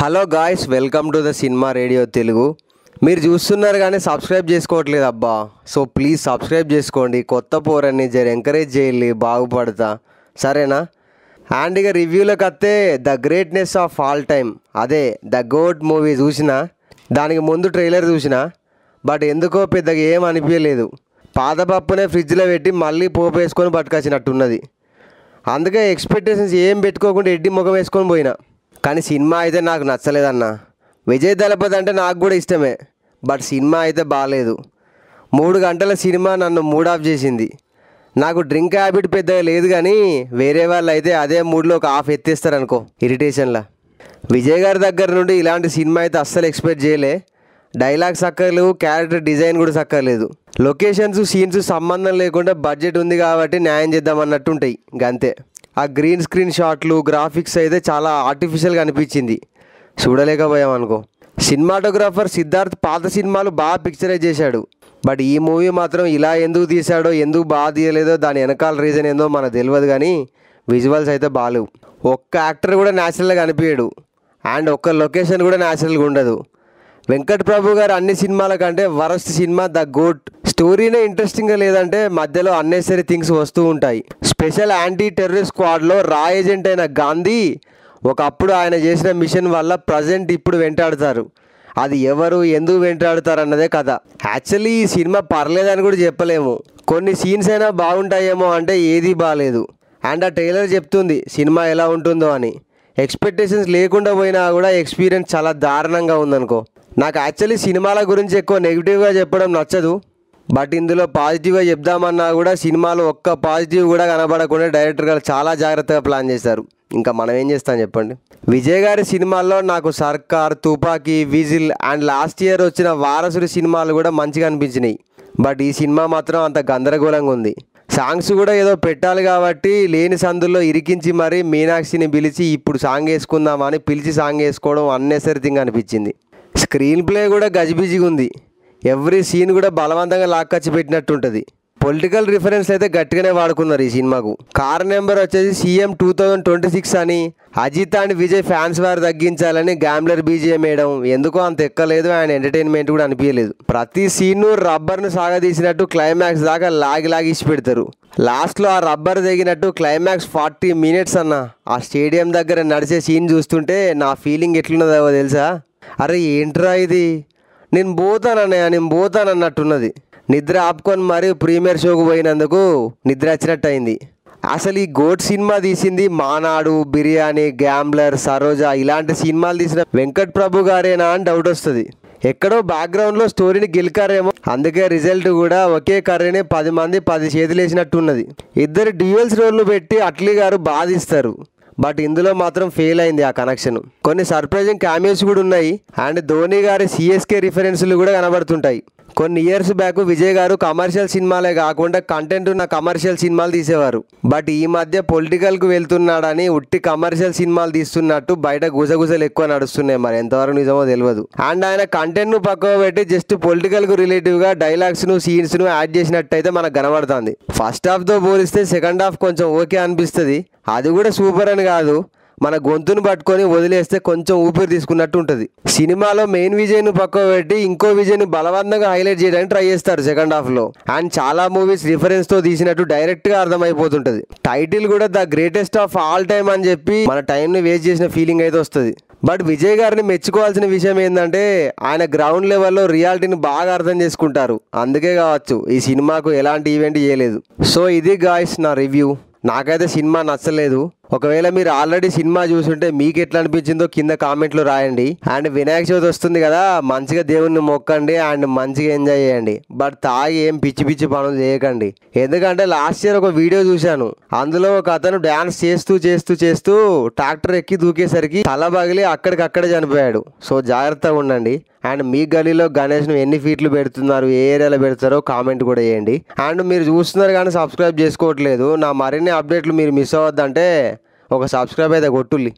Hello guys, welcome to the cinema radio Telugu. మీరు చూస్తున్నారు కానీ సబ్స్క్రైబ్ చేసుకోవట్లేదు అబ్బా. సో ప్లీజ్ సబ్స్క్రైబ్ చేసుకోండి. కొత్త పోరని ఎంకరేజ్ చేయాలి, బాగుపడతా, సరేనా? అండ్ ఇక రివ్యూలోకి వస్తే the greatness of all time, అదే ద గోట్ మూవీ చూసిన. దానికి ముందు ట్రైలర్ చూసిన, బట్ ఎందుకో పెద్దగా ఏం అనిపించలేదు. పాత పప్పునే ఫ్రిడ్జ్లో పెట్టి మళ్ళీ పోపు వేసుకొని పట్టుకొచ్చినట్టున్నది. అందుకే ఎక్స్పెక్టేషన్స్ ఏం పెట్టుకోకుండా ఎడ్డి ముఖం వేసుకొని పోయినా. కానీ సినిమా అయితే నాకు నచ్చలేదన్న. విజయ్ దళపతి అంటే నాకు కూడా ఇష్టమే, బట్ సినిమా అయితే బాగాలేదు. 3 గంటల సినిమా నన్ను మూడ్ ఆఫ్ చేసింది. నాకు డ్రింక్ హ్యాబిట్ పెద్దగా లేదు, కానీ వేరే వాళ్ళు అయితే అదే మూడ్లో ఒక హాఫ్ ఎత్తేస్తారనుకో ఇరిటేషన్లా. విజయ్ గారి దగ్గర నుండి ఇలాంటి సినిమా అయితే అస్సలు ఎక్స్పెక్ట్ చేయలే. డైలాగ్స్ సక్కర్లేవు, క్యారెక్టర్ డిజైన్ కూడా సక్కర్లేదు. లొకేషన్స్ సీన్స్ సంబంధం లేకుండా బడ్జెట్ ఉంది కాబట్టి న్యాయం చేద్దామన్నట్టు ఉంటాయి గంతే. ఆ గ్రీన్ స్క్రీన్ షాట్లు, గ్రాఫిక్స్ అయితే చాలా ఆర్టిఫిషియల్గా అనిపించింది, చూడలేకపోయాం అనుకో. సినిమాటోగ్రాఫర్ సిద్ధార్థ్ పాత సినిమాలు బాగా పిక్చరైజ్ చేశాడు, బట్ ఈ మూవీ మాత్రం ఇలా ఎందుకు తీశాడో, ఎందుకు బాగా తీయలేదో దాని వెనకాల రీజన్ ఏందో మనకు తెలియదు, కానీ విజువల్స్ అయితే బాగాలేవు. ఒక్క యాక్టర్ కూడా న్యాచురల్గా అనిపించాడు, అండ్ ఒక్క లొకేషన్ కూడా న్యాచురల్గా ఉండదు. వెంకట్ ప్రభు గారు అన్ని సినిమాల కంటే వరస్ట్ సినిమా ద గోట్. స్టోరీనే ఇంట్రెస్టింగ్గా లేదంటే మధ్యలో అన్నెసరీ థింగ్స్ వస్తూ ఉంటాయి. స్పెషల్ యాంటీ టెర్రరిస్ట్ స్క్వాడ్లో రా ఏజెంట్ అయిన గాంధీ ఒకప్పుడు ఆయన చేసిన మిషన్ వల్ల ప్రజెంట్ ఇప్పుడు వెంటాడుతారు. అది ఎవరు, ఎందుకు వెంటాడుతారు అన్నదే కథ. యాక్చువల్లీ ఈ సినిమా పర్లేదని కూడా చెప్పలేము. కొన్ని సీన్స్ అయినా బాగుంటాయేమో అంటే ఏదీ బాగాలేదు. అండ్ ఆ ట్రైలర్ చెప్తుంది సినిమా ఎలా ఉంటుందో అని. ఎక్స్పెక్టేషన్స్ లేకుండా పోయినా కూడా ఎక్స్పీరియన్స్ చాలా దారుణంగా ఉందనుకో. నాకు యాక్చువల్లీ సినిమాల గురించి ఎక్కువ నెగిటివ్గా చెప్పడం నచ్చదు, బట్ ఇందులో పాజిటివ్గా చెప్దామన్నా కూడా సినిమాలో ఒక్క పాజిటివ్ కూడా కనబడకుండా డైరెక్టర్ గారు చాలా జాగ్రత్తగా ప్లాన్ చేశారు. ఇంకా మనం ఏం చేస్తాం చెప్పండి. విజయ్ గారి సినిమాల్లో నాకు సర్కార్, తుపాకీ, విజిల్ అండ్ లాస్ట్ ఇయర్ వచ్చిన వారసుడి సినిమాలు కూడా మంచిగా అనిపించినాయి, బట్ ఈ సినిమా మాత్రం అంత గందరగోళంగా ఉంది. సాంగ్స్ కూడా ఏదో పెట్టాలి కాబట్టి లేని సందుల్లో ఇరికించి మరీ మీనాక్షిని పిలిచి ఇప్పుడు సాంగ్ వేసుకుందామని పిలిచి సాంగ్ వేసుకోవడం అన్నెసరీ థింగ్ అనిపించింది. స్క్రీన్ ప్లే కూడా గజిబిజిగా ఉంది. ఎవ్రీ సీన్ కూడా బలవంతంగా లాక్కొచ్చి పెట్టినట్టుంటుంది. పొలిటికల్ రిఫరెన్స్ అయితే గట్టిగానే వాడుకున్నారు ఈ సినిమాకు. కార్ నెంబర్ వచ్చేసి CM 2026 అని, అజిత్ అండ్ విజయ్ ఫ్యాన్స్ వారు తగ్గించాలని గ్యాంబ్లర్ BGM వేయడం ఎందుకో అంత ఎక్కలేదు, అండ్ ఎంటర్టైన్మెంట్ కూడా అనిపించలేదు. ప్రతి సీను రబ్బర్ను సాగదీసినట్టు క్లైమాక్స్ దాకా లాగి ఇచ్చి పెడతారు. లాస్ట్లో ఆ రబ్బర్ తెగినట్టు క్లైమాక్స్ 40 మినిట్స్ అన్న. ఆ స్టేడియం దగ్గర నడిచే సీన్ చూస్తుంటే నా ఫీలింగ్ ఎట్లున్నదో తెలుసా? అరే ఏంట్రా ఇది, నేను పోతానన్నట్టున్నది. నిద్ర ఆపుకొని మరీ ప్రీమియర్ షోకు పోయినందుకు నిద్ర వచ్చినట్టు అయింది. అసలు ఈ గోట్ సినిమా తీసింది మానాడు, బిర్యానీ, గ్యాంబ్లర్, సరోజా ఇలాంటి సినిమాలు తీసిన వెంకట్ ప్రభు గారేనా అని డౌట్ వస్తుంది. ఎక్కడో బ్యాక్గ్రౌండ్లో స్టోరీని గెలికారేమో, అందుకే రిజల్ట్ కూడా ఒకే కర్రీని 10 మంది 10 చేతులు వేసినట్టున్నది. ఇద్దరు డ్యూయల్స్ రోల్లు పెట్టి అట్లీ గారు బాధిస్తారు, బట్ ఇందులో మాత్రం ఫెయిల్ అయింది ఆ కనెక్షన్. కొన్ని సర్ప్రైజింగ్ క్యామియోస్ కూడా ఉన్నాయి, అండ్ ధోని గారి CSK రిఫరెన్స్లు కూడా కనబడుతుంటాయి. కొన్ని ఇయర్స్ బ్యాక్ విజయ్ గారు కమర్షియల్ సినిమాలే కాకుండా కంటెంట్ ఉన్న కమర్షియల్ సినిమాలు తీసేవారు, బట్ ఈ మధ్య పొలిటికల్కు వెళ్తున్నాడని ఉట్టి కమర్షియల్ సినిమాలు తీస్తున్నట్టు బయట గుసగుసలు ఎక్కువ నడుస్తున్నాయి. మరి ఎంతవరకు నిజమో తెలియదు. అండ్ ఆయన కంటెంట్ను పక్కన పెట్టి జస్ట్ పొలిటికల్కు రిలేటివ్గా డైలాగ్స్ను, సీన్స్ను యాడ్ చేసినట్టయితే మనకు కనబడుతుంది. ఫస్ట్ హాఫ్తో పోలిస్తే సెకండ్ హాఫ్ కొంచెం ఓకే అనిపిస్తుంది. అది కూడా సూపర్ అని కాదు, మన గొంతును పట్టుకొని వదిలేస్తే కొంచెం ఊపిరి తీసుకున్నట్టు ఉంటుంది. సినిమాలో మెయిన్ విజయ్ను పక్కన పెట్టి ఇంకో విజయ్ని బలవంతంగా హైలైట్ చేయడానికి ట్రై చేస్తారు సెకండ్ హాఫ్లో. అండ్ చాలా మూవీస్ రిఫరెన్స్తో తీసినట్టు డైరెక్ట్గా అర్థమైపోతుంటుంది. టైటిల్ కూడా the greatest of all time అని చెప్పి మన టైంని వేస్ట్ చేసిన ఫీలింగ్ అయితే వస్తుంది. బట్ విజయ్ గారిని మెచ్చుకోవాల్సిన విషయం ఏంటంటే ఆయన గ్రౌండ్ లెవెల్లో రియాలిటీని బాగా అర్థం చేసుకుంటారు. అందుకే కావచ్చు ఈ సినిమాకు ఎలాంటి ఈవెంట్ చేయలేదు. సో ఇది గాయ్స్ నా రివ్యూ. నాకైతే సినిమా నచ్చలేదు. ఒకవేళ మీరు ఆల్రెడీ సినిమా చూసుంటే మీకు ఎట్లా అనిపించిందో కింద కామెంట్లో రాయండి. అండ్ వినాయక చవితి వస్తుంది కదా, మంచిగా దేవుణ్ణి మొక్కండి అండ్ మంచిగా ఎంజాయ్ చేయండి. బట్ తాగి ఏం పిచ్చి పిచ్చి పనులు చేయకండి. ఎందుకంటే లాస్ట్ ఇయర్ ఒక వీడియో చూశాను, అందులో ఒక అతను డ్యాన్స్ చేస్తూ ట్రాక్టర్ ఎక్కి దూకేసరికి తల పగిలి అక్కడికక్కడే చనిపోయాడు. సో జాగ్రత్తగా ఉండండి. అండ్ మీ గలీలో గణేష్ను ఎన్ని ఫీట్లు పెడుతున్నారు, ఏ ఏరియాలో పెడతారో కామెంట్ కూడా చేయండి. అండ్ మీరు చూస్తున్నారు కానీ సబ్స్క్రైబ్ చేసుకోవట్లేదు. నా మరిన్ని అప్డేట్లు మీరు మిస్ అవ్వద్దంటే ఒక సబ్స్క్రైబ్ అయితే కొట్టుల్లి.